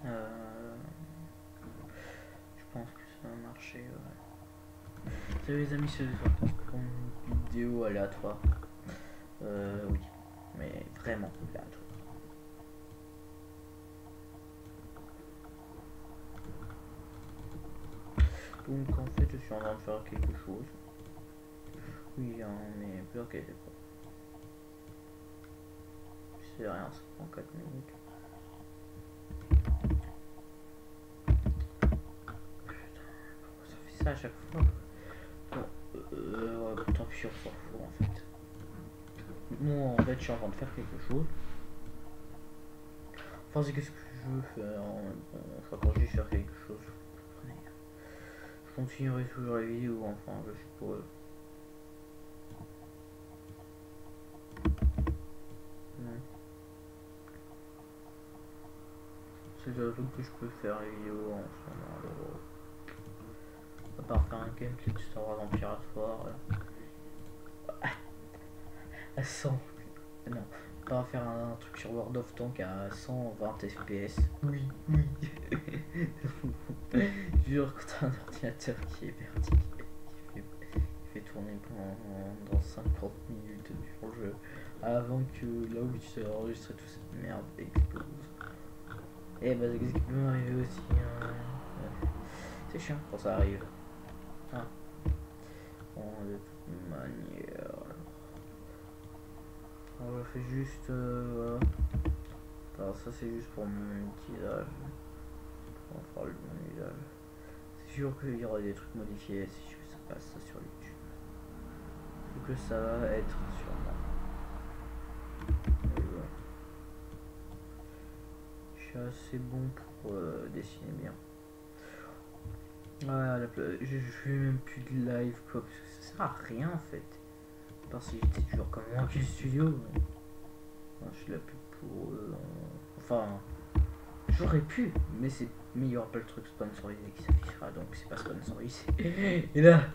Euh, je pense que ça va marcher. Ouais. Salut les amis, c'est pour une vidéo aléatoire. Oui, mais vraiment aléatoire. Donc en fait, je suis en train de faire quelque chose. Oui, hein, mais plus inquiétez pas. C'est rien, ça prend 4 minutes. Ça fait ça à chaque fois. Bon, tant pis, on s'en fout en fait. Moi en fait, je suis en train de faire quelque chose. Enfin, c'est qu'est-ce que je veux faire. Enfin, quand je dis faire quelque chose, je continuerai toujours les vidéos, enfin, je suppose. C'est le truc que je peux faire les vidéos en ce moment. Alors, à part faire un gameplay de Star Wars Empire à 100. Non, pas faire un truc sur World of Tanks à 120 FPS. Oui, oui. Je jure que t'as un ordinateur qui est vertique, qui fait tourner pendant 50 minutes sur le jeu avant que là où tu t'es enregistré toute cette merde explose. Et bah c'est ce qui peut m'arriver aussi. C'est chiant quand ça arrive. Ah. Bon, de toute manière. On le fait juste. Voilà. Alors ça c'est juste pour mon utilisage. Pour faire mon usage. C'est sûr qu'il y aura des trucs modifiés si je ça passe ça sur YouTube. Et que ça va être sûrement. Voilà. Je suis assez bon pour dessiner bien. Ouais, je fais même plus de live quoi, parce que ça sert à rien en fait. Parce que j'étais toujours comme moi qui le studio. Mais... Enfin, je suis la pub pour eux. Enfin, j'aurais pu, mais il y aura pas le truc sponsorisé qui s'affichera, donc c'est pas sponsorisé. Et là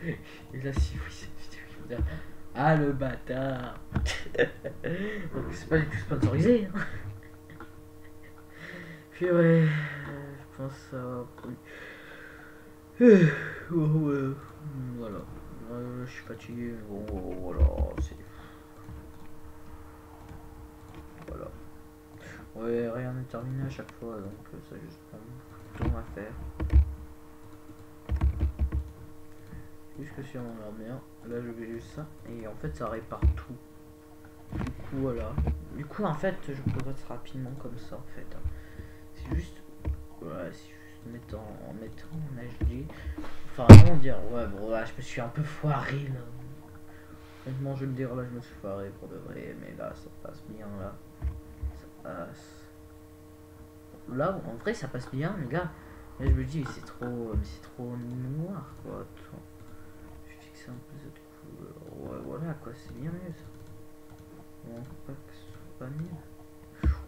si oui, je veux dire, ah le bâtard. Donc c'est pas du tout sponsorisé. Hein. Puis ouais, je pense que ça va. Voilà. Je suis fatigué. Voilà, c'est. Voilà. Ouais, rien n'est terminé à chaque fois, donc ça juste prend beaucoup de temps à faire. Puisque si on en a bien, là je vais juste ça, et en fait ça répare tout. Du coup, voilà. Du coup, en fait, je progresse rapidement comme ça, en fait. C'est juste. Voilà, c'est juste en mettant en HD. Enfin, comment dire, ouais, bon, là, je me suis un peu foiré là. Honnêtement, je vais le dire, là, je me suis foiré pour de vrai, mais là, ça passe bien là. Ça passe. Là, en vrai, ça passe bien, les gars. Là, je me dis, c'est trop noir, quoi. Attends. Je fixe un peu cette couleur. Ouais, voilà, quoi, c'est bien mieux ça. Bon, pas que ce soit pas mieux.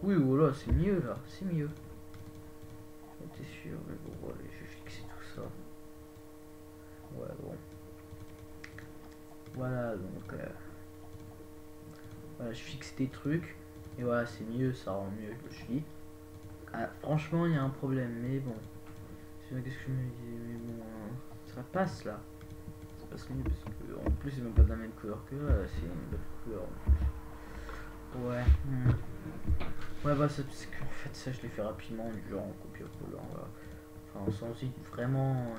Oui, voilà, c'est mieux là, c'est mieux. T'es sûr, mais bon, voilà, je vais fixer tout ça. Ouais, bon. Voilà, donc voilà, je fixe des trucs et voilà, c'est mieux, ça rend mieux, je me suis dit. Ah, franchement, il y a un problème, mais bon. Qu'est-ce que je me dis, mais bon, ça passe là. Ça passe mieux parce que en plus, c'est même pas de la même couleur que là, c'est une belle couleur en plus. Ouais. Ouais, bah, c'est parce qu'en fait, ça, je l'ai fait rapidement, du genre en copier-coller. Enfin, sans vraiment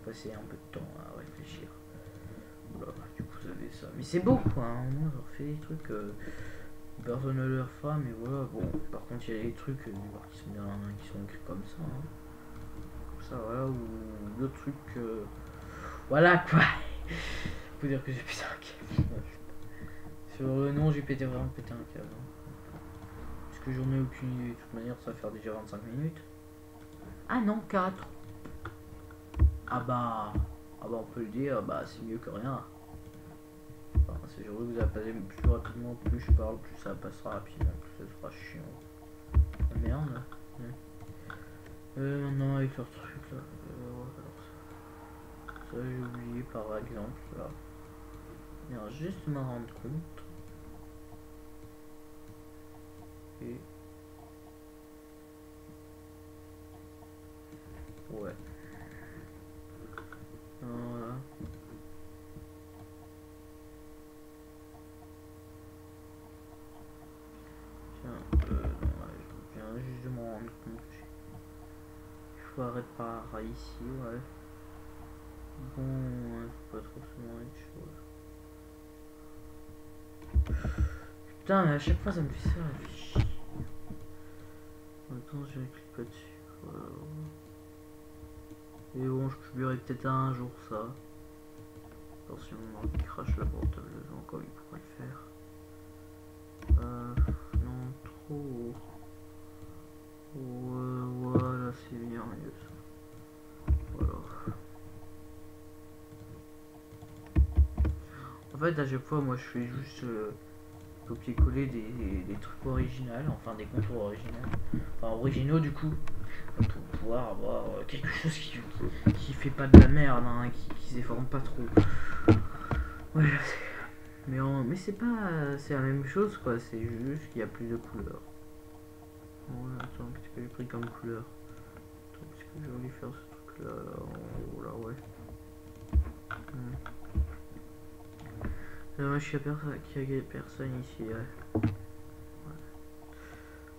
passer un peu de temps à réfléchir. Voilà, du coup, vous avez ça. Mais c'est beau quoi, hein. Moi, je refais des trucs. Personne ne le fera, mais voilà. Bon, par contre, il y a des trucs qui sont bien, qui sont écrits comme ça. Hein. Comme ça, voilà. Ou d'autres trucs. Voilà quoi. Faut dire que j'ai pété un câble. Sur le nom, j'ai pété vraiment pété un câble. Hein. Parce que j'en ai aucune idée. De toute manière, ça va faire déjà 25 minutes. Ah non, 4. Ah bah on peut le dire, bah c'est mieux que rien. Enfin, c'est sûr que vous allez passer plus rapidement, plus je parle, plus ça passera rapidement, plus ça sera chiant. Ah, merde. Non, avec leur truc là. Alors ça j'ai oublié par exemple là. Bien, juste me rendre compte. Et foirer par ici, ouais. Bon, ouais, faut pas trop se demander de choses. Putain, mais à chaque fois ça me fait ça, ça fait chier. Attends, je clique pas dessus. Voilà. Et bon, je publierai peut-être un jour ça. Attention, il crache la portable devant comme il pourrait le faire. Non, trop. Ouais, voilà, c'est bien mieux ça. Voilà. En fait, à chaque fois, moi je fais juste copier-coller des trucs originaux, enfin des contours originaux, enfin originaux du coup, pour pouvoir avoir quelque chose qui fait pas de la merde, hein, qui se déforme pas trop. Ouais, mais c'est pas, c'est la même chose quoi, c'est juste qu'il y a plus de couleurs. Ouais, attends, qu'est-ce que j'ai pris comme couleur? Attends, qu'est-ce que j'ai envie de faire ce truc là, oh là, ouais. Dommage qu'il y a personne ici, ouais.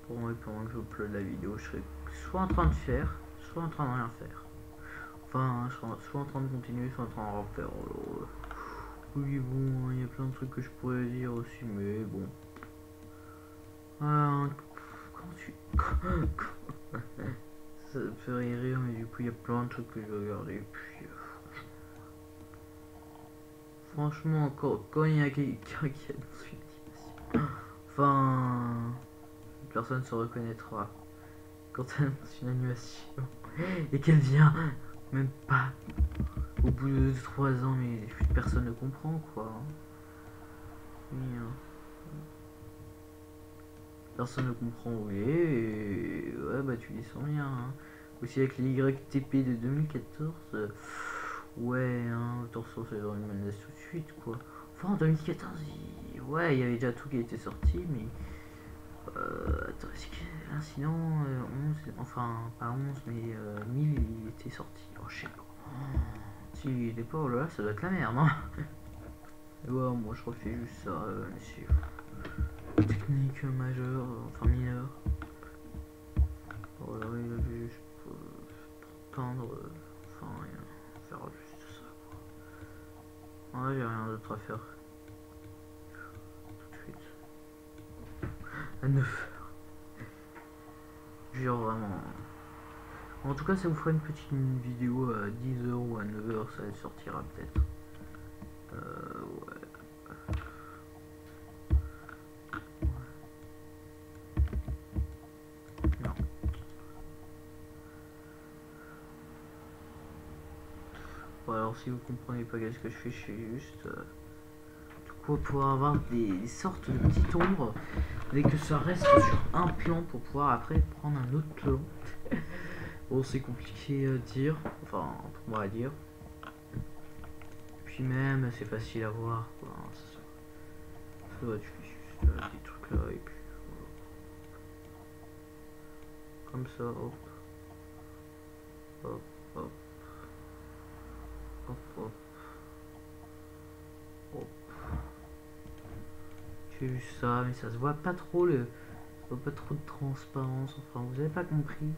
Pour moi, pendant que je upload la vidéo, je serais soit en train de faire, soit en train de rien faire. Enfin, je serais soit en train de continuer, soit en train de refaire. Oui, bon, il y a plein de trucs que je pourrais dire aussi, mais bon. Ah, quand tu... Ça me fait rire, mais du coup, il y a plein de trucs que je vais regarder. Et puis, franchement, quand il y a quelqu'un qui a dans une animation, enfin, personne se reconnaîtra. Quand elle annonce une animation et qu'elle vient même pas au bout de 3 ans, mais personne ne comprend quoi. Oui, hein. Personne ne comprend où il est et ouais bah tu descends bien. Hein. Aussi avec les YTP de 2014, ouais hein, autant c'est dans une menace tout de suite quoi. Enfin en 2014, ouais il y avait déjà tout qui était sorti mais attends, est-ce que l'incident 11, enfin pas 11 mais 1000 il était sorti, oh je sais pas. Si il est pas, oh là là, ça doit être la merde hein. Et ouais, moi je refais juste ça, c'est technique majeure, enfin mineure. Voilà, il a juste pour peindre, enfin rien, faire juste ça quoi. Ouais, j'ai rien d'autre à faire. Tout de suite. À 9h. Genre vraiment. En tout cas, ça vous fera une petite vidéo à 10h ou à 9h, ça sortira peut-être. Ouais. Non. Bon, alors si vous comprenez pas qu'est-ce que je fais juste quoi pour avoir des sortes de petites ombres dès que ça reste sur un plan pour pouvoir après prendre un autre plan. Bon, c'est compliqué à dire, enfin pour moi à dire. Puis même c'est facile à voir quoi. Ça va, tu fais juste des trucs là et puis voilà. Comme ça, hop. Hop, hop. Hop, hop. Hop. J'ai vu ça, mais ça se voit pas trop pas trop de transparence, enfin vous avez pas compris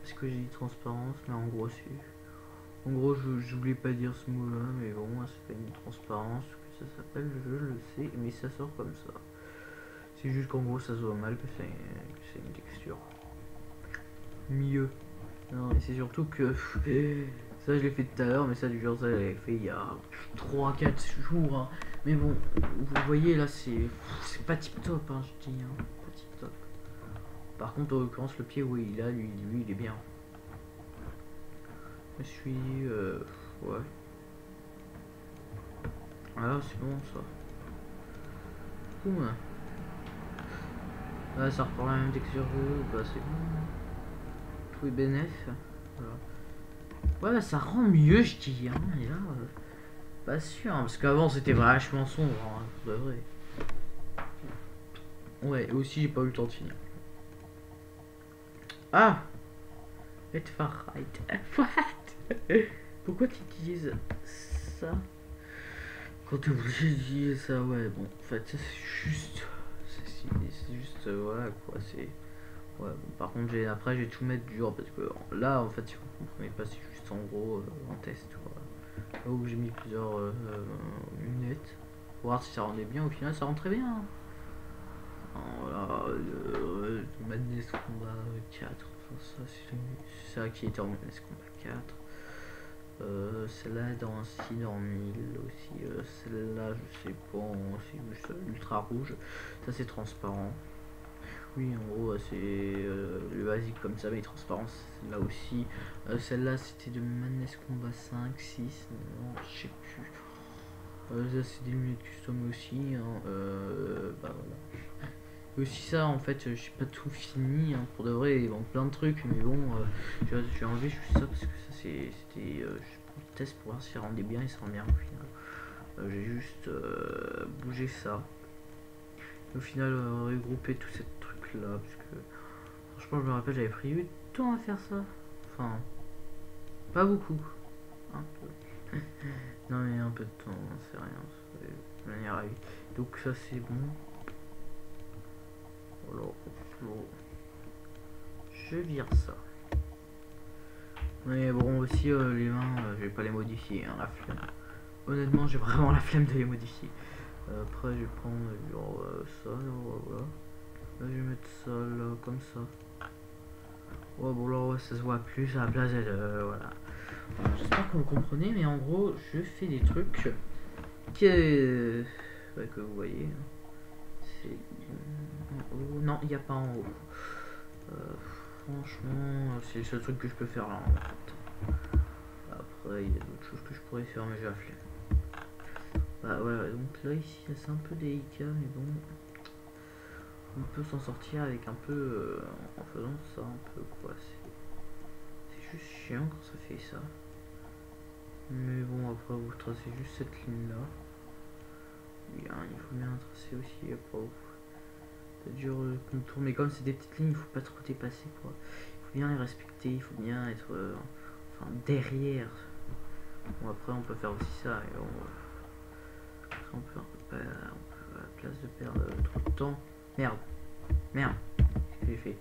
parce que j'ai dit transparence, mais en gros c'est en gros je voulais pas dire ce mot là, mais bon c'est pas une transparence que ça s'appelle, je le sais, mais ça sort comme ça. C'est juste qu'en gros ça se voit mal que c'est une texture mieux. Non, et c'est surtout que ça je l'ai fait tout à l'heure, mais ça du genre ça j'avais fait il y a 3-4 jours hein. Mais bon, vous voyez là c'est pas tip top hein, je dis hein, pas tip top. Par contre en l'occurrence le pied oui là lui il est bien. Je suis ouais. Ah c'est bon ça. Cool. Là ça reprend la même texture que bah c'est bon. Tout est bénéf. Voilà. Ouais ça rend mieux je dis hein, et là pas sûr hein, parce qu'avant c'était vachement sombre hein, pour de vrai. Ouais et aussi j'ai pas eu le temps de finir. Ah Let far right. What? Pourquoi tu utilises ça quand t'es obligé d'utiliser ça? Ouais bon en fait ça c'est juste voilà quoi, c'est Ouais, bon, par contre, après, je vais tout mettre dur parce que là, en fait, si vous comprenez pas, c'est juste en gros un test. Quoi. Là où j'ai mis plusieurs lunettes pour voir si ça rendait bien. Au final, ça rentrait bien. Hein. Voilà, Madness Combat 4. Enfin, ça, c'est ça qui était en Madness Combat 4. Celle-là dans Steel en 1000 aussi. Celle-là, je sais pas, c'est juste ultra rouge. Ça, c'est transparent. Oui, en gros, c'est le basique comme ça, mais transparent. Celle-là aussi. Celle-là, c'était de Madness Combat 5, 6. Non, je sais plus. Ça, c'est des lunettes custom aussi. Hein. Bah voilà. Et aussi, ça, en fait, j'ai pas tout fini. Hein, pour de vrai, il manque plein de trucs, mais bon, j'ai enlevé juste ça parce que ça, c'était juste pour le test pour voir si ça rendait bien et ça rend bien au final. J'ai juste bougé ça. Au final, regrouper tous ces trucs là parce que franchement, je me rappelle, j'avais pris 8 temps à faire ça. Enfin, pas beaucoup. Un peu. Non, mais un peu de temps, c'est rien. De manière à 8. Donc, ça, c'est bon. Voilà. Je vire ça. Mais bon, aussi, les mains, je vais pas les modifier. Hein, la flemme. Honnêtement, j'ai vraiment la flemme de les modifier. Après, je vais prendre genre ça, voilà. Là, je vais mettre ça là, comme ça. Ouais, bon, là, ouais, ça se voit plus à la place de. Voilà. J'espère que vous comprenez, mais en gros, je fais des trucs que vous voyez. C'est en haut. Non, il n'y a pas en haut. Franchement, c'est le seul truc que je peux faire là. En fait. Après, il y a d'autres choses que je pourrais faire, mais j'ai la flemme. Bah ouais, donc là, ici, c'est un peu délicat, mais bon. On peut s'en sortir avec un peu. En faisant ça un peu, quoi. C'est juste chiant quand ça fait ça. Mais bon, après, vous tracez juste cette ligne là. Bien, il faut bien tracer aussi après. C'est dur le contour, mais comme c'est des petites lignes, il faut pas trop dépasser quoi. Il faut bien les respecter, il faut bien être enfin derrière. Bon, après, on peut faire aussi ça. Et après, on peut à la place de perdre trop de temps. Merde, qu'est-ce que j'ai fait?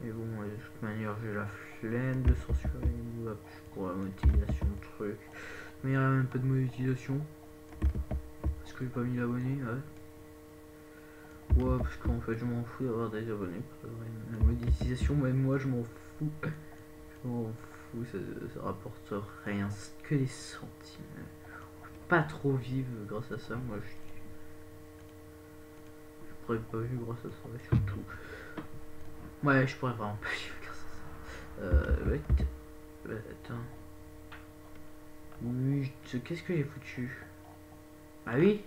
Mais bon, de toute manière, j'ai la flemme de censurer une map pour la monétisation de truc. Mais il n'y a même pas de monétisation. Parce que j'ai pas mis l'abonné, ouais. Ouais, parce qu'en fait, je m'en fous d'avoir des abonnés. La monétisation, même moi, je m'en fous. Je m'en fous, ça rapporte rien. C'est que des centimes. On peut pas trop vivre grâce à ça, moi, je pourrais pas vivre grâce à ça, surtout. Ouais, je pourrais vraiment pas vivre grâce à ça. Ouais. Attends. Oui, qu'est-ce que j'ai foutu? Ah oui.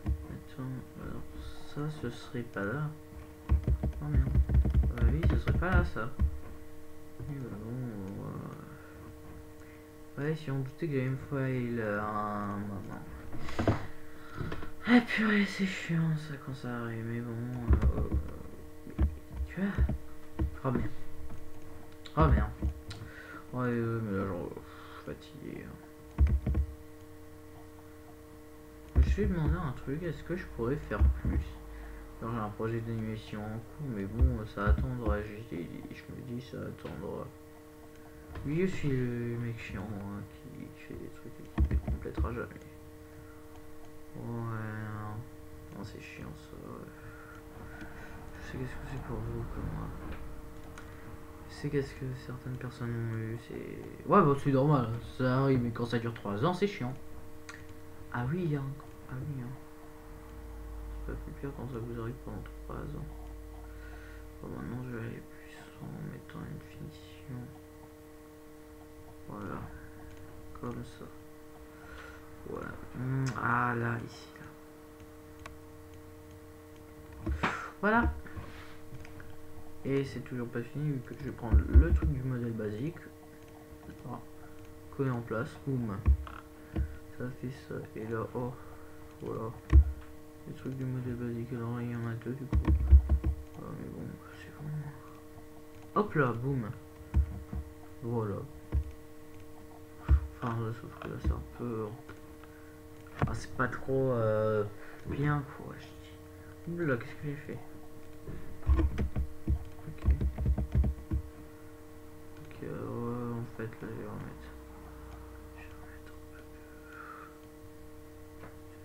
Attends, alors ça, ce serait pas là. Oh merde. Ah oui, ce serait pas là, ça. Oui, bah bon, ouais, si on doutait que j'allais me fail un moment. Ah purée, c'est chiant ça quand ça arrive, mais bon. Tu vois? Oh merde. Oh merde. Ouais, mais là, genre, fatigué. Je vais demander un truc, est-ce que je pourrais faire plus? Alors, j'ai un projet d'animation en cours, mais bon, ça attendra. Je me dis, ça attendra. Oui, je suis le mec chiant hein, qui fait des trucs et qui ne complétera jamais. Ouais, non, c'est chiant ça. Ouais. Je sais qu'est-ce que c'est pour vous comme moi. Je sais qu'est-ce que certaines personnes ont eu. C'est. Ouais, bah c'est normal, ça arrive, mais quand ça dure 3 ans, c'est chiant. Ah oui, hein. Ah oui, hein. C'est pas plus pire quand ça vous arrive pendant 3 ans. Bon, maintenant je vais aller plus en mettant une finition. Voilà. Comme ça. Voilà. Ah là, ici. Là. Voilà. Et c'est toujours pas fini vu que je vais prendre le truc du modèle basique. Voilà. Coller en place. Boum. Ça fait ça. Et là, oh. Voilà. Les trucs du modèle basique. Alors il y en a deux du coup. Ah, mais bon, c'est bon. Hop là, boum. Voilà. Enfin, sauf que là c'est un peu. Ah, c'est pas trop bien quoi. Là, qu'est-ce que j'ai fait? Ok. Ok, ouais, en fait, là, je vais remettre.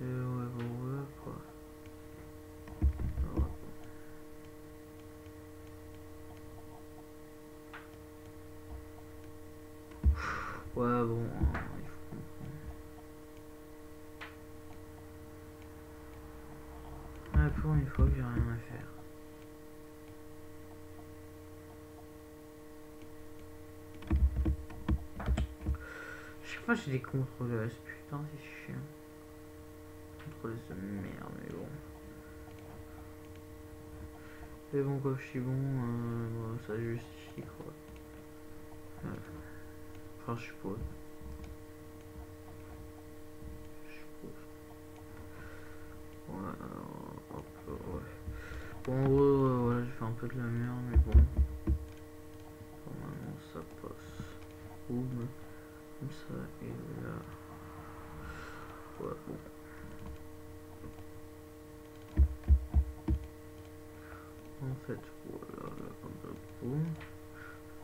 Ouais, bon, ouais, quoi. Ouais, bon, il faut comprendre. Ouais, pour une fois que j'ai rien à faire. Chaque fois j'ai des contrôleuses, putain c'est chiant. Contrôleuse de merde, mais bon. Mais bon, comme je suis bon, bon, ça justifie quoi. Enfin, je suppose. Ouais, hop, ouais. Bon, en gros, voilà, j'ai fait un peu de la merde, mais bon. Normalement, ça passe. Boum. Comme ça, et là. Ouais, bon. En fait, voilà, là, boum.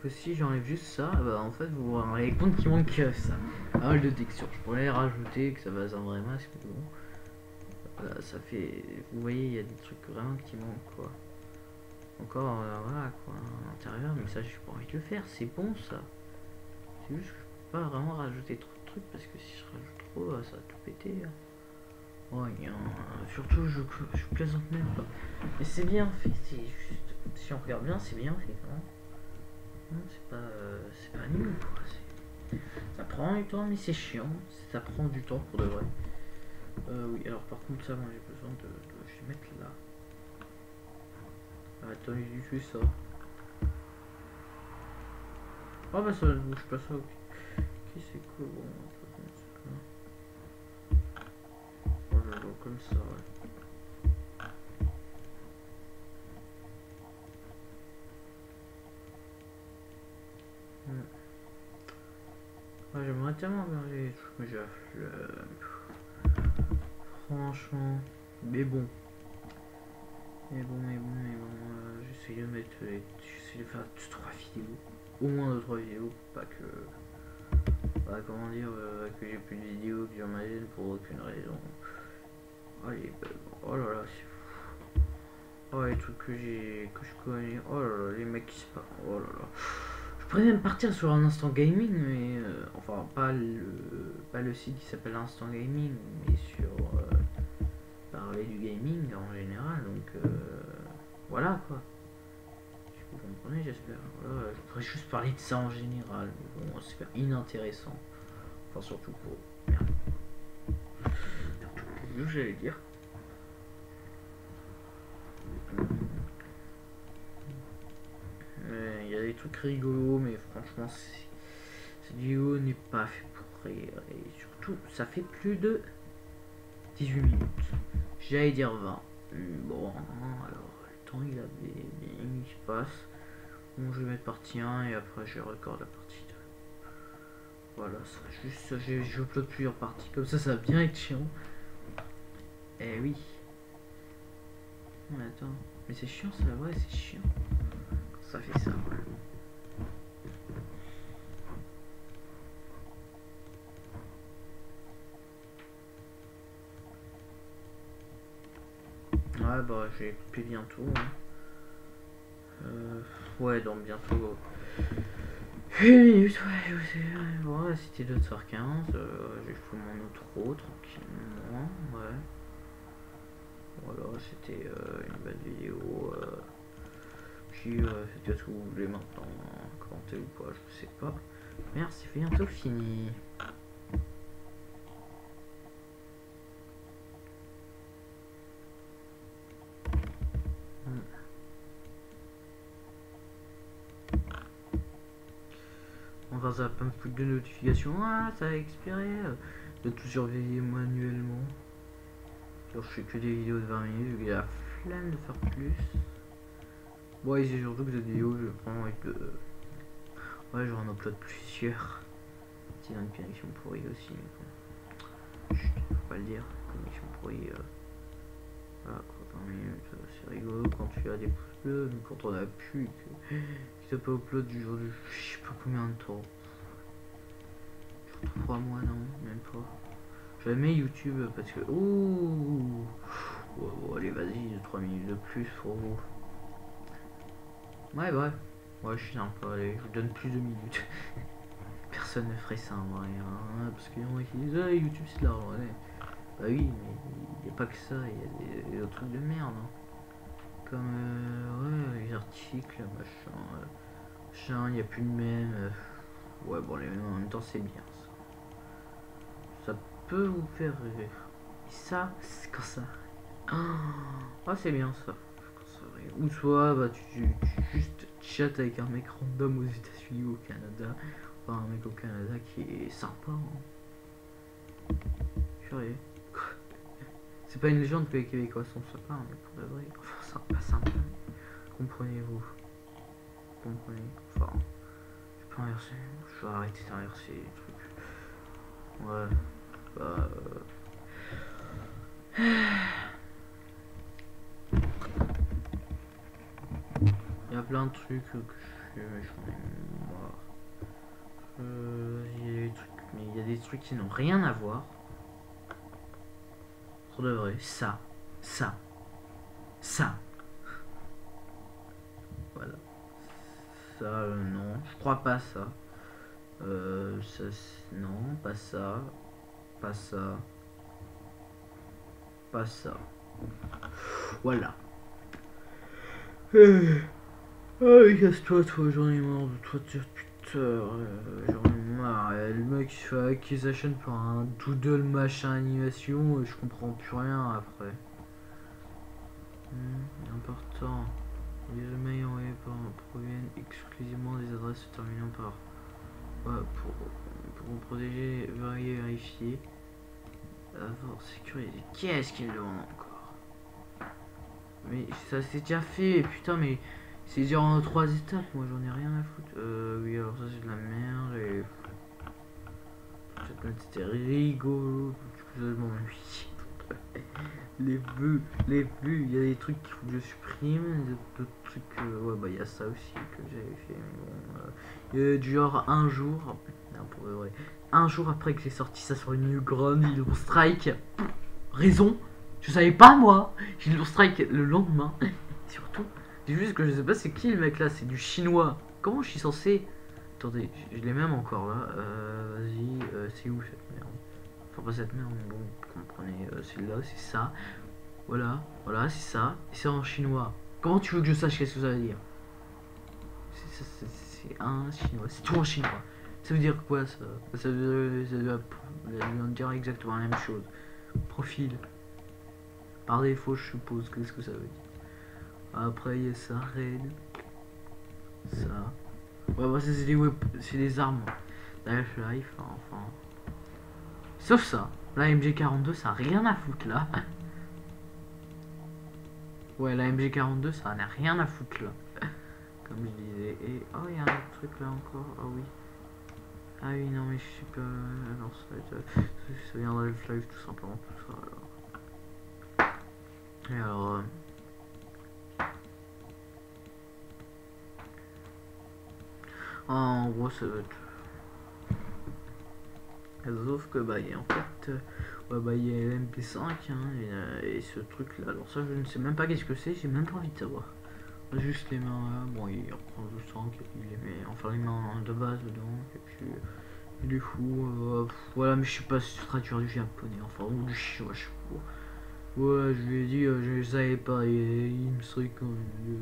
Que si j'enlève juste ça, bah en fait, vous vous rendez compte qu'il manque ça. Pas mal de textures. Je pourrais les rajouter, que ça fasse un vrai masque, mais bon. Voilà, ça fait. Vous voyez, il y a des trucs vraiment qui manquent, quoi. Encore, voilà, quoi, à l'intérieur, mais ça, j'ai pas envie de le faire. C'est bon, ça. C'est juste que je peux pas vraiment rajouter trop de trucs, parce que si je rajoute trop, ça va tout péter. Hein. Ouais, surtout, je plaisante même pas. Mais c'est bien fait, c'est juste. Si on regarde bien, c'est bien fait, hein. C'est pas nul, quoi. Ça prend du temps, mais c'est chiant. Ça prend du temps pour de vrai. Oui, alors par contre, ça, moi j'ai besoin de. Je vais mettre là. Ah, attends, j'ai fait ça. Ah, bah ça ne bouge pas ça, ok. Ok, c'est cool. Bon, on peut mettre ça. Oh là là, comme ça, ouais. Ah, j'aimerais tellement regarder les trucs, mais j'ai la flemme. Franchement. Mais bon. J'essaye de mettre j'essaye de faire 2-3 vidéos. Au moins 2-3 vidéos. Pas que. Bah, comment dire, que j'ai plus de vidéos que j'imagine pour aucune raison. Allez, bah, oh là là, c'est fou. Oh, les trucs que je connais. Oh là là, les mecs qui se parlent. Oh là là. Je pourrais même partir sur un instant gaming, mais enfin pas le site qui s'appelle Instant Gaming, mais sur parler du gaming en général. Donc voilà quoi. Vous comprenez, j'espère. Voilà, je pourrais juste parler de ça en général, mais bon, c'est super inintéressant. Enfin surtout pour merde. Surtout pour vous, j'allais dire. Il y a des trucs rigolos, mais franchement, cette vidéo n'est pas fait pour rire. Et surtout, ça fait plus de 18 minutes. J'allais dire 20. Bon, alors, le temps il se passe. Bon, je vais mettre partie 1 et après je record la partie 2. Voilà, ça, juste, je upload plusieurs parties. Comme ça va bien être chiant. Eh oui. Mais attends, mais c'est chiant ça, ouais, c'est chiant. Quand ça fait ça, ouais. Ouais, bah, je vais couper bientôt. Hein. Ouais, donc bientôt. Une minute, ouais, c'était 2h15. J'ai fait mon outro tranquillement, ouais. Voilà, c'était une belle vidéo. Puis, c'est ce que vous voulez maintenant, hein, commenter ou pas, je sais pas. Merde, c'est bientôt fini. On va zapper un peu de notifications. Ah, ça a expiré. De tout surveiller manuellement. Alors, je fais que des vidéos de 20 minutes. J'ai la flemme de faire plus. Bon, et c'est surtout que cette vidéo, je prends avec de. Ouais, j'en upload plusieurs. C'est une connexion pourrie aussi. Mais bon. Chut, faut pas le dire. Connexion pourrie. Voilà, quoi, 20 minutes, c'est rigolo quand tu as des pouces bleus, mais quand on a plus, que t'as pas upload du jour du je sais pas combien de temps. 3 mois, non, même pas. Jamais YouTube parce que. Ouh, oh, allez, vas-y, 3 minutes de plus pour vous. Ouais, bref. Ouais, je suis sympa, allez, je vous donne plus de minutes. Personne ne ferait ça en vrai, hein, parce qu'il y en a qui disent ah, YouTube c'est de l'argent. Ouais. Bah oui, mais il n'y a pas que ça, il y a des autres trucs de merde. Hein. Comme ouais, les articles, machin, il n'y a plus de mèmes. Ouais, bon, les mèmes en même temps c'est bien ça. Ça peut vous faire rire. Et ça, c'est quand ça. Ah, c'est bien ça. Ou soit bah, tu juste chattes avec un mec random aux États-Unis ou au Canada. Enfin, un mec au Canada qui est sympa. Hein. Curieux. C'est pas une légende que les Québécois sont sympas, mais pour de vrai. Enfin, sympa. Comprenez-vous. Comprenez. Enfin, je peux inverser. Je vais arrêter d'inverser les trucs. Ouais. Bah. Il y a plein de trucs que j'en ai marre. Il y a des trucs, mais il y a des trucs qui n'ont rien à voir. Pour de vrai, ça. Voilà. Ça, non, je crois pas ça. Ça, non, pas ça. Pas ça. Pas ça. Voilà. Ah, casse-toi, toi, j'en ai marre de toi, putain, j'en ai marre. Le mec qui se fait accusation pour un doodle machin animation, je comprends plus rien après. Important. Les emails envoyés proviennent exclusivement des adresses terminant par. Ouais, pour vous protéger, vérifier. Avoir sécurité. Qu'est-ce qu'il demande encore? Mais ça c'est déjà fait, putain, mais. C'est genre en 3 étapes, moi j'en ai rien à foutre. Oui, alors ça c'est de la merde. Et... c'était rigolo. Du coup, je m'ennuie. Les vues, il y a des trucs qu'il faut que je supprime. D'autres trucs, ouais, bah il y a ça aussi que j'avais fait. Mais bon, il y a du genre un jour, non, pour de vrai, un jour après que j'ai sorti ça sur une Newground, ils l'ont strike. Raison, je savais pas moi. Ils l'ont strike le lendemain. Surtout. C'est juste que je sais pas c'est qui le mec là, c'est du chinois. Comment je suis censé... Attendez, je l'ai même encore là. Vas-y, c'est où cette merde? Enfin pas cette merde, mais bon, vous comprenez, celle-là, c'est ça. Voilà, c'est ça. Et c'est en chinois. Comment tu veux que je sache qu'est-ce que ça veut dire? C'est un chinois, c'est tout en chinois. Ça veut dire quoi ça? Ça veut dire exactement la même chose. Profil. Par défaut, je suppose, qu'est-ce que ça veut dire? Après, il y a ça, raid. Ça. Ouais, bah, c'est des armes. Life, enfin. Sauf ça. La MG42, ça a rien à foutre là. Ouais, la MG42, ça n'a rien à foutre là. Comme je disais. Et. Oh, il y a un autre truc là encore. Ah oui. Ah oui, non, mais je sais pas. Alors, ça vient de Life, tout simplement. Tout ça alors. Et alors. En gros, ça va être. Sauf que bah en fait ouais, bah il y a l'MP5 hein, et ce truc là, alors ça je ne sais même pas qu'est-ce que c'est, j'ai même pas envie de savoir. Juste les mains là, bon il reprend le sang, il les met, enfin les mains de base dedans, et puis il est fou, voilà, mais je sais pas si c'est traduire du japonais, enfin ou du chinois, je sais pas. Ouais, je lui ai dit, je savais pas, et il me serait quand même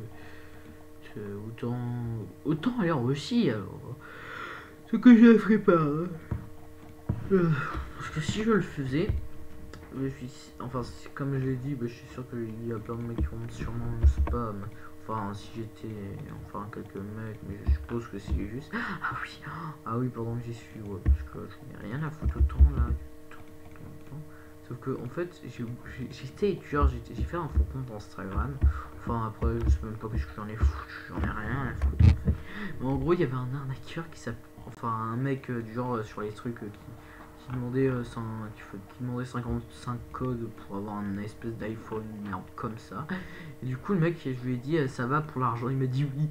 autant alors aussi alors. Ce que je ne ferai pas. Hein. Parce que si je le faisais, enfin comme je l'ai dit, bah, je suis sûr qu'il y a plein de mecs qui vont sûrement me spam. Enfin si j'étais, enfin quelques mecs, mais je suppose que c'est juste. Ah oui pendant que j'y suis, ouais, parce que je n'ai rien à foutre autant là. Sauf que en fait j'étais étudiant, j'ai fait un faux compte Instagram. Enfin après je sais même pas qu'est-ce que j'en ai foutu, j'en ai rien à foutre en fait. Mais en gros il y avait un arnaqueur qui s'appelle, enfin un mec du genre sur les trucs qui qui demandait 55 codes pour avoir un espèce d'iPhone, une merde comme ça. Et du coup, le mec, je lui ai dit, ça va pour l'argent? Il m'a dit oui.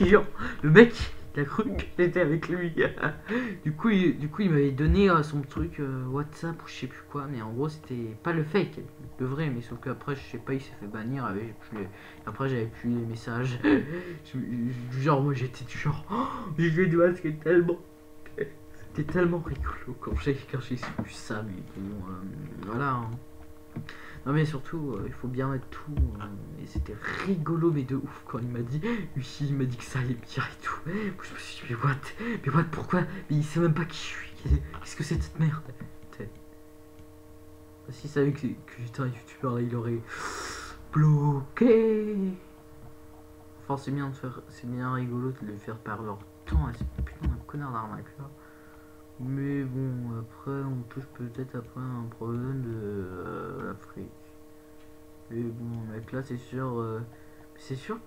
Genre, le mec, il a cru que j'étais avec lui. Du coup, il m'avait donné son truc WhatsApp ou je sais plus quoi, mais en gros, c'était pas le fake, le vrai, mais sauf qu'après, je sais pas, il s'est fait bannir. Après, j'avais plus les messages. Genre, moi, j'étais du genre, oh, mais je dois, c'est tellement. C'était tellement rigolo quand j'ai su ça, mais bon, voilà. Hein. Non mais surtout, il faut bien mettre tout. Et c'était rigolo mais de ouf quand il m'a dit, oui, il m'a dit que ça allait bien et tout. Moi, je me suis dit, mais what, pourquoi? Mais il sait même pas qui je suis. Qu'est-ce que c'est cette merde? S'il savait que j'étais un youtubeur, là, il aurait bloqué. Enfin, c'est bien rigolo de le faire perdre leur temps à ce putain de connard d'arnaque là. Mais bon, après, on touche peut-être après un problème de l'Afrique. Mais bon, mec, là, c'est sûr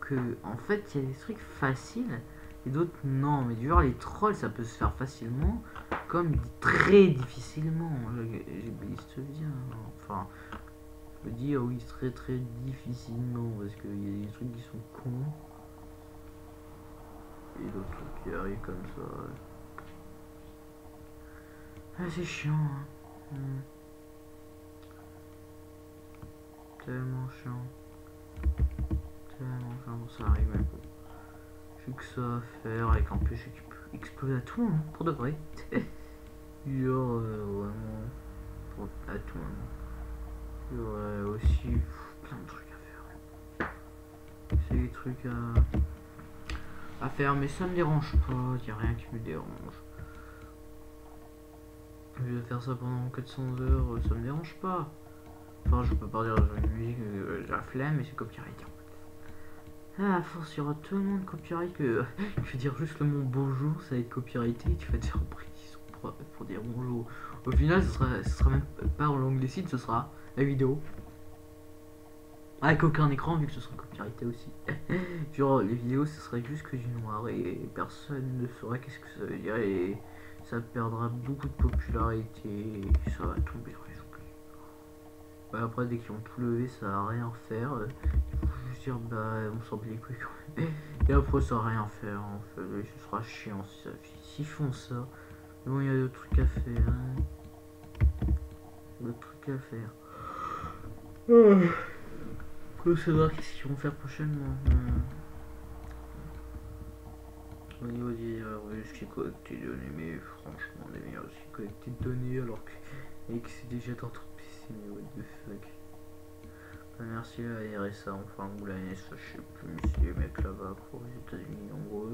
que, en fait, il y a des trucs faciles et d'autres non. Mais du genre, les trolls, ça peut se faire facilement, comme très difficilement. J'égaliste bien. Enfin, je peux dire oui, très très difficilement, parce qu'il y a des trucs qui sont cons et d'autres trucs qui arrivent comme ça. Ah, c'est chiant, hein. Tellement chiant. Tellement chiant, ça arrive même pas. J'ai que ça à faire, et qu'en plus j'explose à tout le monde, pour de vrai. Genre, vraiment, à tout le monde. J'aurais aussi plein de trucs à faire. C'est des trucs à faire, mais ça me dérange pas, y a rien qui me dérange. Je vais faire ça pendant 400 heures, ça me dérange pas. Enfin, je peux pas dire une musique, j'ai la flemme, mais c'est copyright en fait. Ah, à force, il y aura tellement de copyright que je vais dire juste le mot bonjour, ça va être copyrighté et tu vas te faire prison pour dire bonjour. Au final, ce sera même pas en langue des signes, ce sera la vidéo. Avec aucun écran, vu que ce sera copyrighté aussi. Genre, les vidéos, ce serait juste que du noir et personne ne saurait qu'est-ce que ça veut dire et ça perdra beaucoup de popularité et ça va tomber dans les oubliés. Ouais, après, dès qu'ils ont tout levé, ça va rien faire. Il faut juste dire, bah, on s'en bat les couilles quand même. Et après, ça va rien faire en fait. Et ce sera chiant s'ils font ça. Mais bon, il y a d'autres trucs à faire. Hein. D'autres trucs à faire. Faut savoir qu'est-ce qu'ils vont faire prochainement. Au niveau des Russes qui collectent des données, mais franchement, on est bien aussi collecter des données alors que c'est déjà dans ton PC, mais what the fuck. Bah, merci à la RSA, enfin, ou la NSA, je sais plus, mais c'est les mecs là-bas, quoi, aux États-Unis, en gros,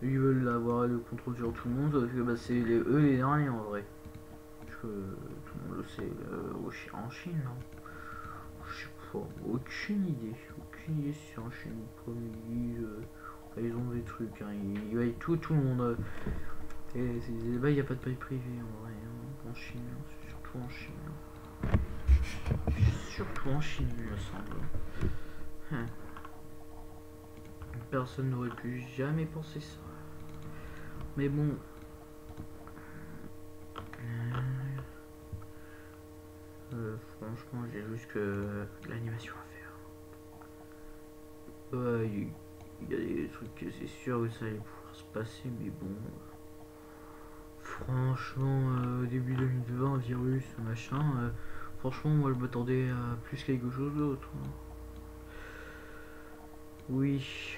ils veulent avoir le contrôle sur tout le monde, parce que bah, c'est eux les derniers en vrai. Parce que tout le monde le sait, en Chine, non? Je sais pas, aucune idée si c'est en Chine ou pas, mais ils ont des trucs, hein, ils veillent tout le monde. Et là, il n'y a pas de bail privé en vrai, hein, en Chine, hein, surtout en Chine. Hein. Surtout en Chine, il me semble. Hein. Personne n'aurait pu jamais penser ça. Mais bon. Franchement, j'ai juste que de l'animation à faire. Ouais, il y a des trucs que c'est sûr que ça allait pouvoir se passer, mais bon. Franchement, début 2020, virus, machin. Franchement, moi je m'attendais à plus quelque chose d'autre. Hein. Oui,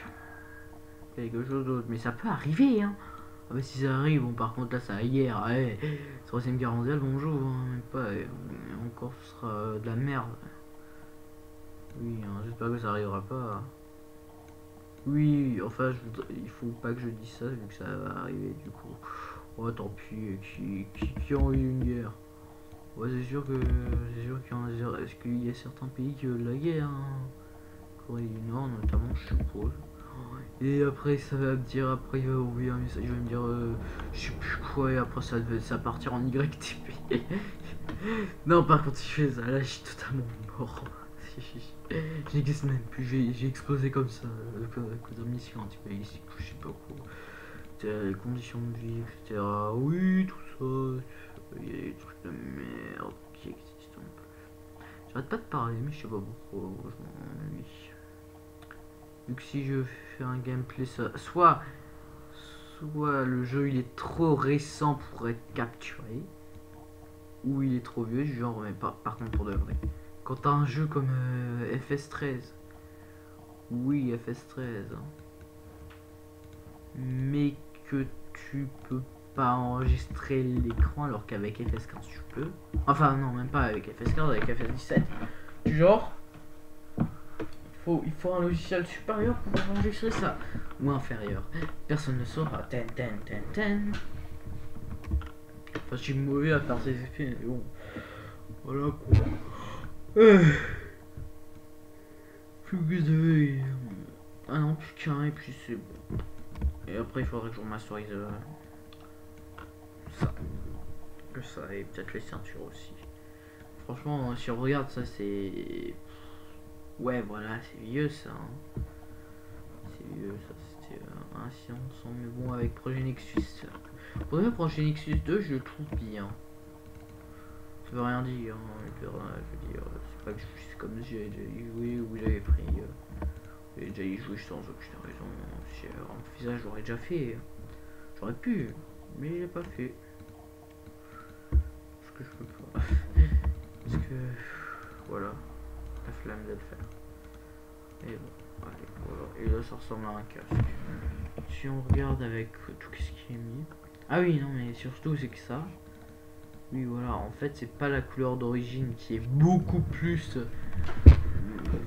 quelque chose d'autre, mais ça peut arriver, hein. Ah bah si ça arrive, bon par contre là ça hier, ouais, troisième guerre mondiale, bonjour, hein, même pas, encore ce sera de la merde. Oui, hein, j'espère que ça arrivera pas. Oui, enfin, il faut pas que je dise ça vu que ça va arriver du coup. Oh tant pis, qui a envie d'une guerre? Ouais, c'est sûr qu'il y a certains pays qui veulent la guerre, hein. Corée du Nord notamment, je suppose. Et après ça va me dire, après il va ouvrir un message, il va me dire je sais plus quoi, et après ça va partir en YTP. Non, par contre si je fais ça là je suis totalement mort. J'existe même plus, j'ai explosé comme ça, cause de mission anti-ici, je sais pas quoi. Les conditions de vie, etc. Oui, tout ça. Il y a des trucs de merde qui existent. J'arrête pas de parler, mais je sais pas pourquoi, je m'ennuie. Vu que si je fais un gameplay, soit le jeu il est trop récent pour être capturé, ou il est trop vieux, genre, mais pas, par contre pour de vrai. Quand t'as un jeu comme FS13, oui FS13, hein, mais que tu peux pas enregistrer l'écran alors qu'avec FS15 tu peux. Enfin non, même pas avec FS15, avec FS17. Genre, il faut un logiciel supérieur pour enregistrer ça. Ou inférieur. Personne ne saura. Ten. Enfin, je suis mauvais à faire ces effets, mais bon. Voilà quoi. Plus que deux. Ah non, plus qu'un et puis c'est bon. Et après, il faudrait que je remasterise ça et peut-être les ceintures aussi. Franchement, si on regarde ça, c'est... Ouais, voilà, c'est vieux ça. Hein. C'est vieux ça, c'était un silence. Mais bon, avec Projet Nexus... Pour le Projet Nexus 2, je le trouve bien. Ça veut rien dire, hein. Je veux dire, c'est pas que c'est comme si j'avais déjà y joué ou j'avais pris... J'ai déjà y joué sans aucune raison. Si un visage, j'aurais déjà fait. J'aurais pu, mais j'ai pas fait. Parce que je peux pas. Parce que... Voilà. La flamme de le faire. Et bon, allez, voilà. Et là, ça ressemble à un casque. Si on regarde avec tout ce qui est mis. Ah oui, non, mais surtout, c'est que ça. Oui, voilà, en fait, c'est pas la couleur d'origine qui est beaucoup plus.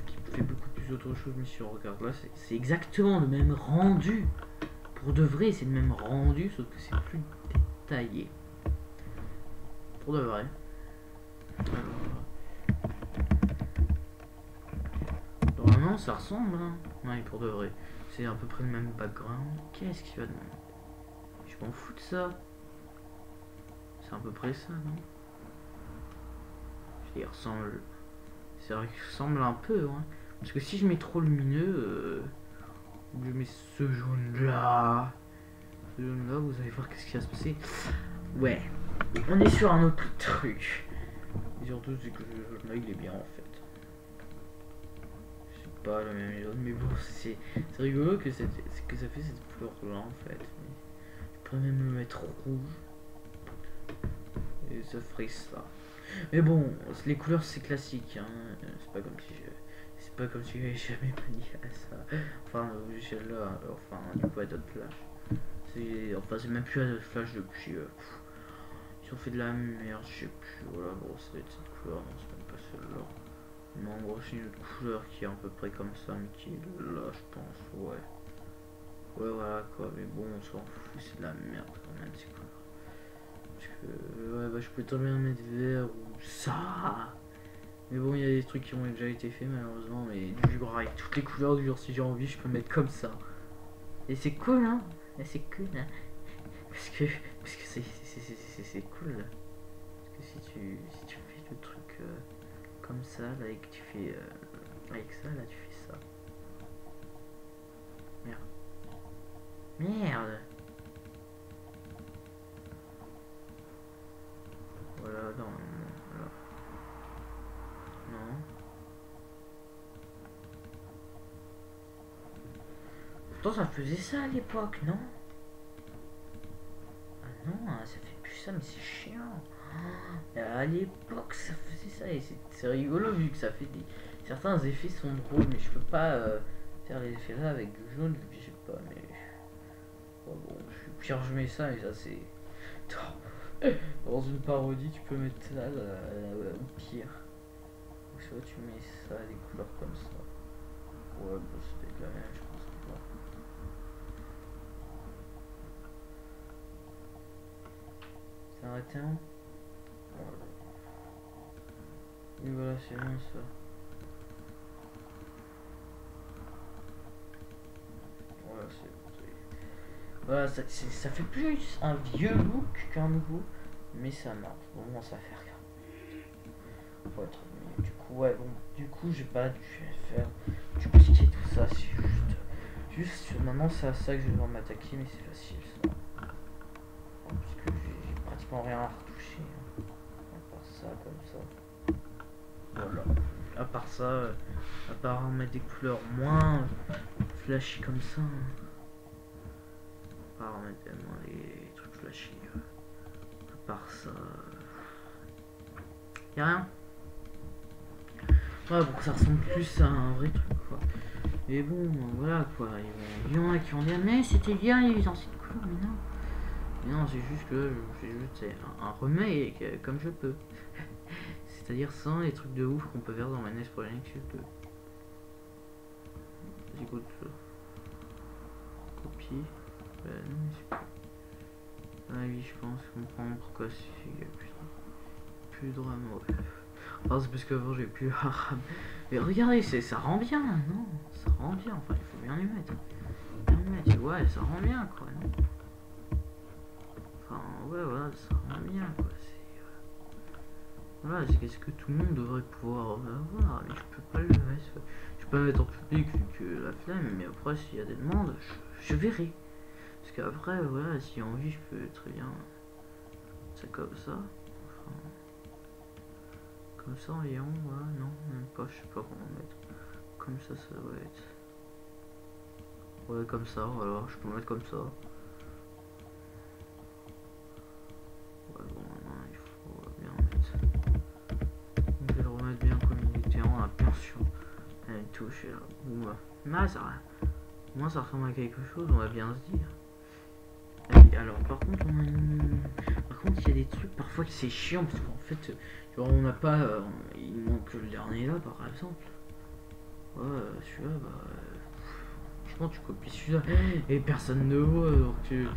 Qui fait beaucoup plus autre chose, mais si on regarde là, c'est exactement le même rendu. Pour de vrai, c'est le même rendu, sauf que c'est plus détaillé. Pour de vrai. Normalement, ça ressemble, hein. Ouais, pour de vrai. C'est à peu près le même background. Qu'est-ce qu'il va demander? Je m'en fous de ça. C'est à peu près ça, non? Il ressemble. C'est vrai qu'il ressemble un peu, hein. Parce que si je mets trop lumineux, je mets ce jaune là, vous allez voir qu'est-ce qui va se passer. Ouais, on est sur un autre truc. Et surtout, c'est que le jaune là, il est bien en fait. C'est pas le même jaune, mais bon, c'est rigolo que, que ça fait cette couleur là en fait. Mais je pourrais même le mettre rouge. Et ça ferait ça. Mais bon, les couleurs c'est classique, hein. C'est pas comme si j'avais jamais manié à ça. Enfin, le logiciel là, enfin, du coup, Adobe Flash. Enfin, c'est même plus Adobe Flash depuis. Ils ont fait de la merde, je sais plus. Voilà, bon, ça va être cette couleur, non, c'est même pas celle-là. Mais en gros, c'est une autre couleur qui est à peu près comme ça, mais qui est là, je pense, ouais. Ouais, voilà quoi, mais bon, on s'en fout, c'est de la merde quand même, ces couleurs. Parce que, ouais, bah, je peux très bien mettre vert ou ça. Mais bon, il y a des trucs qui ont déjà été faits malheureusement, mais du genre avec toutes les couleurs du genre si j'ai envie, je peux mettre comme ça. Et c'est cool, hein. Et c'est cool, hein. Parce que c'est cool. Parce que si tu fais le truc comme ça, là, et que tu fais avec ça, là, tu fais ça. Merde. Merde. Voilà, non, voilà. Non. Pourtant ça faisait ça à l'époque, non? Ah non, ça fait plus ça, mais c'est chiant. À l'époque ça faisait ça et c'est rigolo vu que ça fait des... Certains effets sont drôles, mais je peux pas faire les effets là avec du jaune, je sais pas, mais... Oh, bon, pire je mets ça et ça c'est... Dans une parodie tu peux mettre ça ou pire. Soit tu mets ça, des couleurs comme ça. Ouais, bah c'était de la même, je pense pas. C'est arrêté un. Voilà. Et voilà, c'est bien ça. Voilà, c'est... Voilà, ça fait plus un vieux look qu'un nouveau. Mais ça marche. Bon, moi ça fait rien. Faut être mieux. Du coup, ouais, bon, du coup, j'ai pas dû faire du cliquer tout ça. C'est juste maintenant, c'est à ça que je vais devoir m'attaquer, mais c'est facile ça. Parce que j'ai pratiquement rien à retoucher. toucher. Hein. À part ça, comme ça. Voilà. À part ça, à part mettre des couleurs moins flashy comme ça. Hein. À part mettre moins des trucs flashy. À part ça. Y'a rien. Ouais, pour que ça ressemble plus à un vrai truc quoi. Et bon, voilà quoi. Il y en a qui vont dire, mais c'était bien les anciennes couleurs, mais non. Mais non, c'est juste que c'est juste un remake comme je peux. C'est-à-dire sans les trucs de ouf qu'on peut faire dans ma NES pour la Nexus 2. Écoute, copie. Non, mais c'est pas. Ah oui, je pense comprendre pourquoi il y a plus de RAM. Ouais. Oh, c'est parce qu'avant j'ai plus la RAM. Mais regardez, ça rend bien, non? Ça rend bien, enfin il faut bien les mettre. Bien les mettre. Ouais, ça rend bien quoi, non? Enfin, ouais, voilà, ça rend bien quoi. Voilà, c'est ce que tout le monde devrait pouvoir avoir. Mais je peux pas le mettre. Je peux pas le mettre en public vu que la flemme, mais après, s'il y a des demandes, je verrai. Parce qu'après, voilà, si envie, je peux très bien. Ça comme ça. Enfin, comme ça environ, voilà, non, même pas, je sais pas comment mettre. Comme ça doit être. Ouais, comme ça, voilà, je peux mettre comme ça. Ouais, bon, maintenant, il faut bien mettre. Je vais le remettre bien comme il était en attention. Elle touche et là, boum. Ah, ça, au moins ça ressemble à quelque chose, on va bien se dire. Et alors, par contre, par contre, il y a des trucs parfois que c'est chiant parce qu'en fait, genre, on n'a pas. Il manque le dernier là, par exemple. Ouais, celui-là, bah. Franchement, tu copies celui-là et personne ne voit. Alors que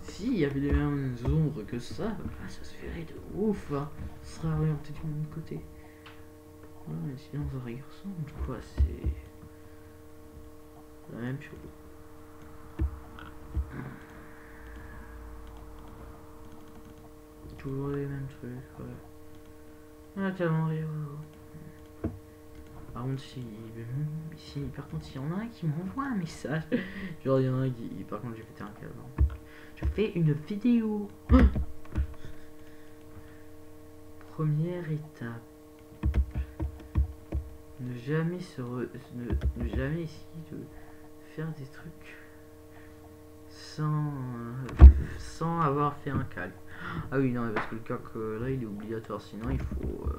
si il y avait les mêmes ombres que ça, bah, ça se verrait de ouf. Hein. Ça serait orienté du même côté. Ouais, mais sinon, ça y ressemble quoi. C'est la même chose. Toujours les mêmes trucs, ouais. Ah, tellement rien. Par contre, par contre, il y en a un qui m'envoie un message. Genre, il y en a un qui. Par contre, j'ai pété un câble. Je fais une vidéo. Première étape. Ne jamais ne jamais essayer de faire des trucs sans avoir fait un calque. Ah oui, non, parce que le calque là il est obligatoire, sinon il faut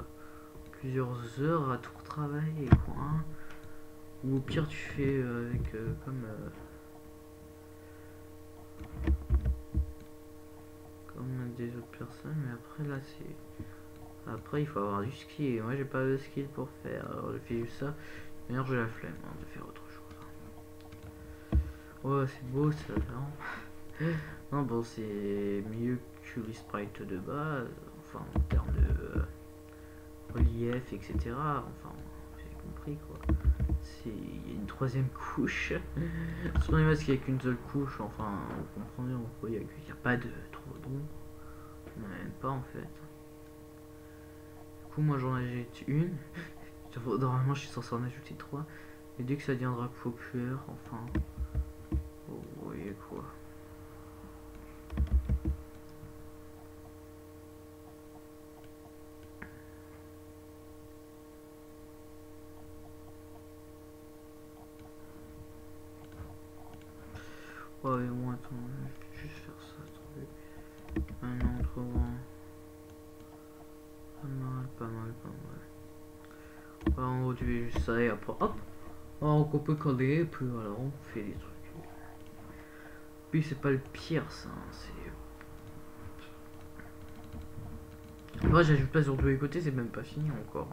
plusieurs heures à tout retravailler quoi. Hein. Ou au pire, tu fais avec comme des autres personnes, mais après là c'est. Après il faut avoir du skill, et moi j'ai pas de skill pour faire, alors je fais juste ça. D'ailleurs j'ai la flemme hein, de faire autre chose. Ouais, c'est beau ça, non? Non, bon, c'est mieux que les sprites de base, enfin en termes de relief, etc. Enfin, j'ai compris quoi. Il y a une troisième couche. Sur les masques, il n'y a qu'une seule couche, enfin, vous comprenez pourquoi il n'y a pas de trop d'ombre. Il n'y en a même pas en fait. Du coup, moi j'en ajoute une. Normalement, je suis censé en ajouter 3. Et dès que ça deviendra populaire, enfin, vous voyez quoi. Ouais, mais bon, attends, je vais juste faire ça, attendez. Un autre grand. Pas mal, pas mal, pas mal. Ouais, en gros, tu fais juste ça et après, hop, on peut coller et puis voilà, on fait les trucs. Puis c'est pas le pire, ça, hein, c'est. Moi, j'ajoute pas sur tous les côtés, c'est même pas fini encore.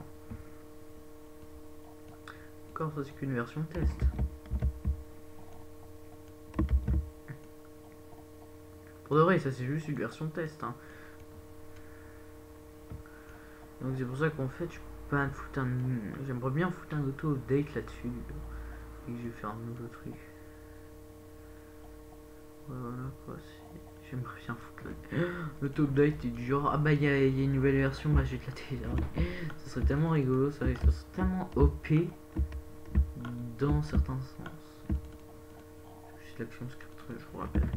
Encore, ça c'est qu'une version test. Pour de vrai, ça c'est juste une version test. Hein. Donc c'est pour ça qu'en fait, je peux pas foutre un. J'aimerais bien foutre un auto-update là-dessus. Et que je vais faire un nouveau truc. Ouais, voilà quoi. J'aimerais bien foutre l'auto-update et du genre, ah bah il y a une nouvelle version, bah je vais te la télécharger. Ça serait tellement rigolo, ça serait tellement OP dans certains sens. C'est l'action script, je vous rappelle.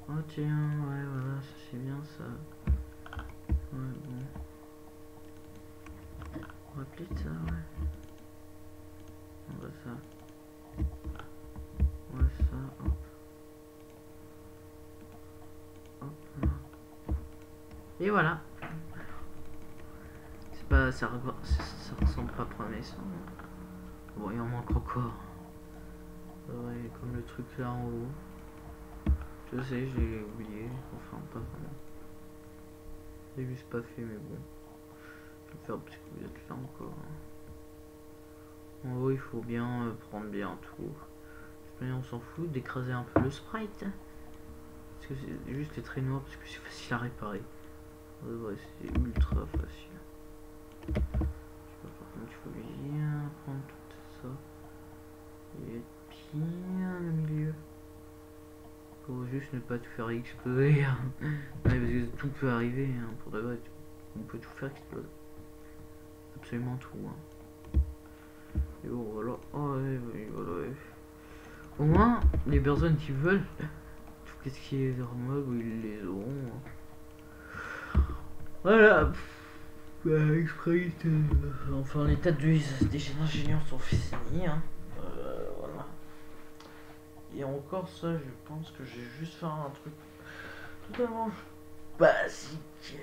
Oh tiens, ouais voilà, ça c'est bien ça. Ouais, bon. On va appeler ça, ouais. On va ça. Ouais, ça, hop. Hop là. Et voilà. C'est pas. Ça ressemble pas à promesse. Bon, il en manque encore. Ouais, comme le truc là en haut. Je sais, j'ai oublié. Enfin, pas vraiment. J'ai juste pas fait, mais bon. Je vais le faire parce que vous êtes là encore. En haut, il faut bien prendre bien tout. On s'en fout d'écraser un peu le sprite. Parce que c'est juste les traits noirs, parce que c'est facile à réparer. Ouais, c'est ultra facile. Je sais pas, par contre, il faut bien prendre tout ça. Et bien le milieu. Pour juste ne pas tout faire exploser. Ouais, parce que tout peut arriver, hein, pour de vrai. On peut tout faire exploser. Absolument tout. Hein. Et bon, voilà. Oh, ouais, voilà. Ouais. Au moins, les personnes qui veulent tout ce qui est normal, ils les auront. Hein. Voilà. Sprite. Enfin, les tas des ingénieurs sont finis. Hein. Voilà. Et encore ça, je pense que j'ai juste fait un truc totalement basique.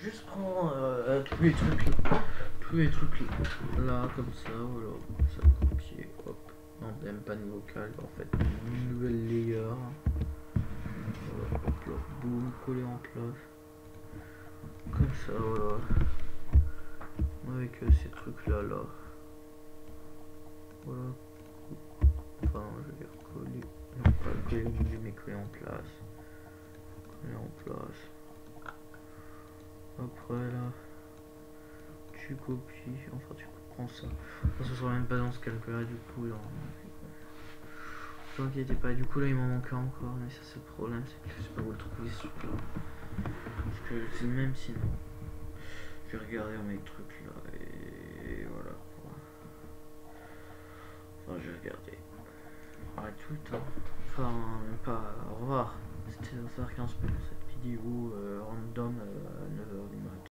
Juste prendre tous les trucs là, comme ça, voilà, ça copier, hop. Non, même pas de vocal, en fait, une nouvelle layer. Voilà, hop là, boum, coller en place. Comme ça, voilà. Avec ces trucs là. Voilà. Enfin, je vais dire coller. Non, pas coller au milieu, mais coller en place. Coller en place. Après là, tu copies. Enfin, tu prends ça. Ça sera même pas dans ce calcul là, du coup. Là, ne vous inquiétez pas, du coup là il m'en manque encore, mais ça c'est le problème, c'est que je sais pas où le trouver ce truc là. Parce que c'est le même sinon. Je vais regarder mes trucs là et voilà. Enfin je vais regarder. Arrête tout le temps. Enfin même pas. Au revoir. C'était 15 minutes cette vidéo random à 9h du mat.